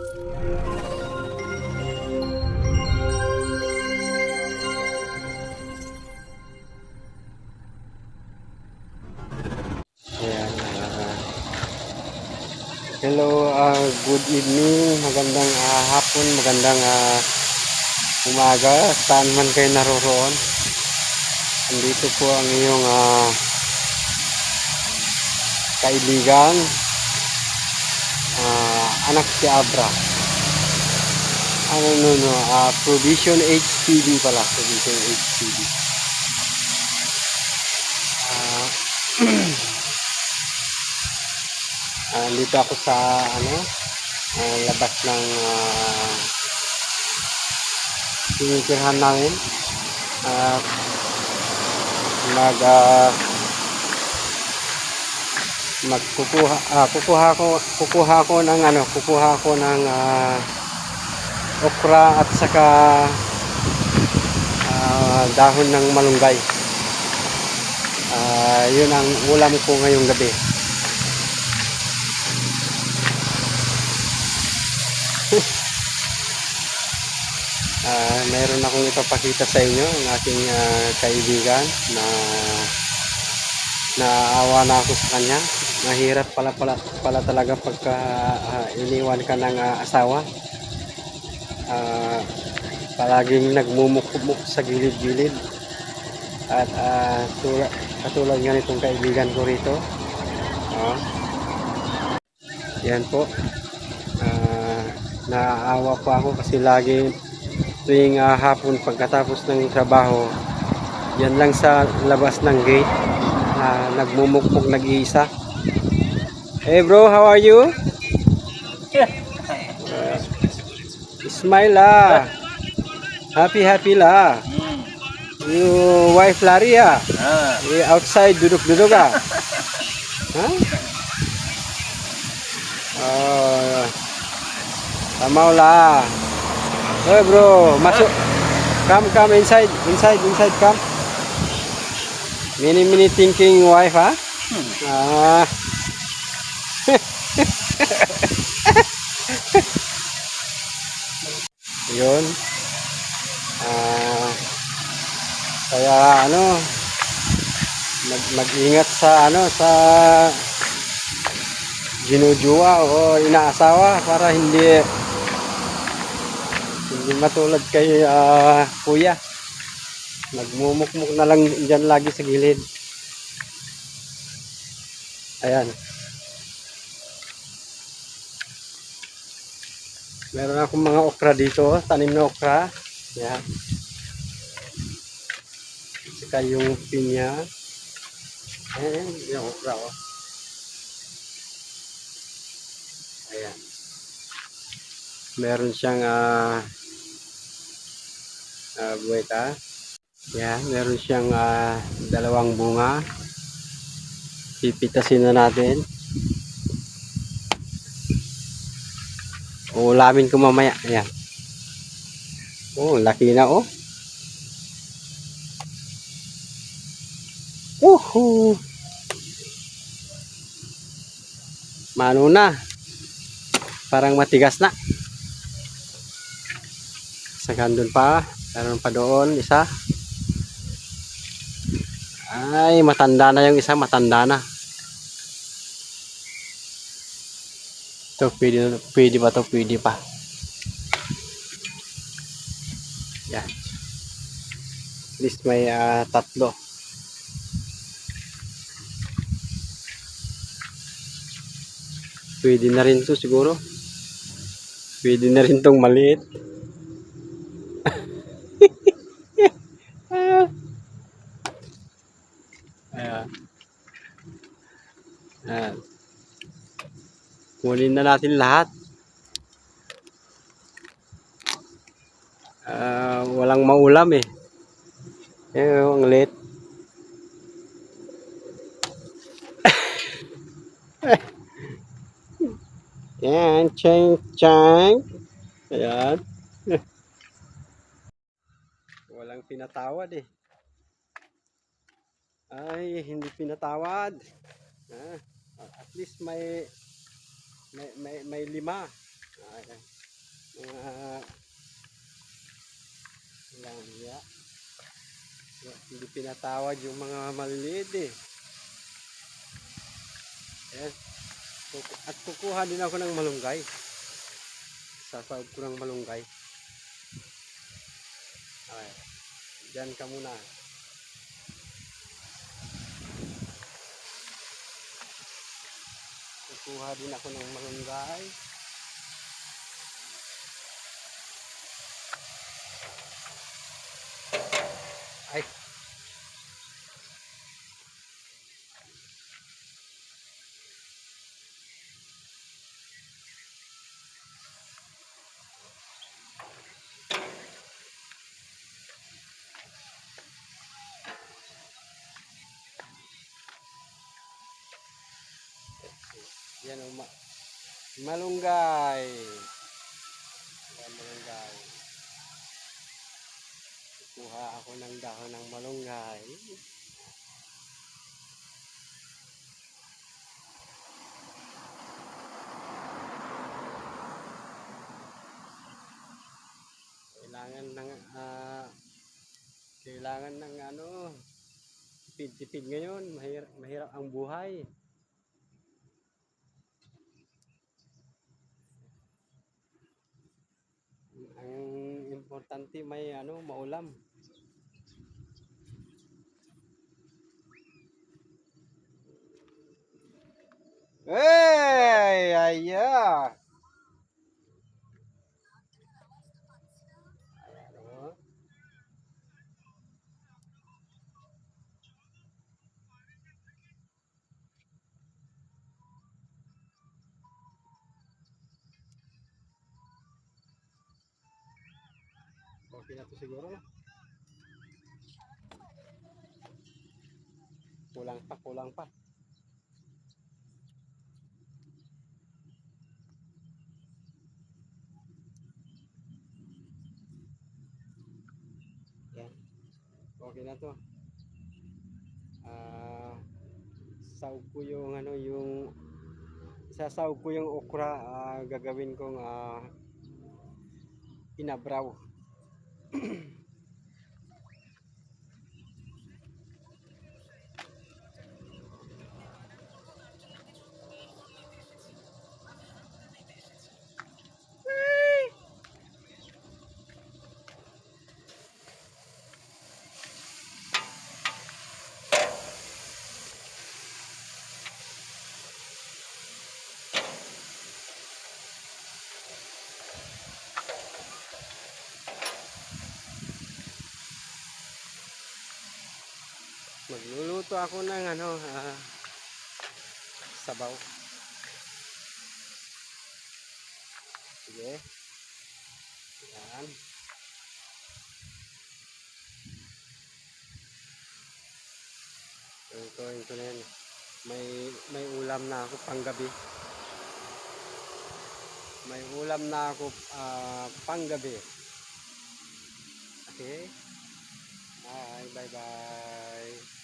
Ayan, hello, good evening, magandang hapon, magandang umaga, saan man kayo naroroon. Andito po ang iyong kaibigan, anak si Abra. Provision HTV pala, Provision HTV. Dito ako sa labas ng tinitirhan namin. Kukuha ko ng okra at saka dahon ng malunggay. Yun ang ulam ko ngayong gabi. Meron akong ipapakita sa inyo ang aking kaibigan na naawa na ako sa kanya. Mahirap pala talaga pagka iniwan ka ng asawa. Palaging nagmumukmuk sa gilid-gilid. At katulad nga nitong kaibigan ko rito. Yan po. Naaawa pa ako kasi lagi tuwing hapon pagkatapos ng trabaho, yan lang sa labas ng gate, nagmumukmuk nag-iisa. Hey bro, how are you? Smile lah. Happy lah. You wife lari ya? Outside duduk-duduk ah? Huh? Oh, tamaw lah. Hey bro, masuk. Come inside, come. Mini thinking wife ah? Yun. Kaya mag-ingat sa sa ginujuwa o inaasawa para hindi matulad kay kuya. Nagmumukmuk na lang dyan lagi sa gilid. Ayan. Meron akong mga okra dito, tanim na okra. Ayan. Saka yung pinya. Ayan, yung okra oh. Ayan. Meron siyang buweta. Ayan, meron siyang dalawang bunga. Pipitasin na natin. Ulamin ko mamaya. Ayan. Oh, laki na oh. Woohoo! Mano na. Parang matigas na. Sagan doon pa. Meron pa doon isa. Ay, matanda na yung isa. Matanda na. Ito, pwede ba ito? Pwede pa. Yan. At least may tatlo. Pwede na rin to siguro. Pwede na rin tong maliit. Ayan. Ayan. Kunin na natin lahat. Walang maulam eh. Ang liit. Yan, chang. Ayan. Walang pinatawad eh. Ay, hindi pinatawad. At least may 5. Ayan. Mga langya. Hindi pinatawad yung mga maliliit eh. Ayan. At kukuha din ako ng malunggay. Sasawag ko ng malunggay. Ayan. Diyan ka muna. Kukuha din ako ng malunggay. Ay. Yan o, malunggay. Yan, malunggay. Kuha ako ng dahon ng malunggay. Kailangan ng tipid-tipid ngayon. Mahirap ang buhay. Ang importante may maulam. Hey, aya. Ayan, okay na to siguro. Kulang pa. Yan. Okay na to. Ah, sahog ko yung sasahog ko yung okra, gagawin kong inabraw. Magluluto ako ng sabaw. Sige. Yan. Ito na yan. May ulam na ako panggabi. May ulam na ako panggabi. Okay? Bye, bye.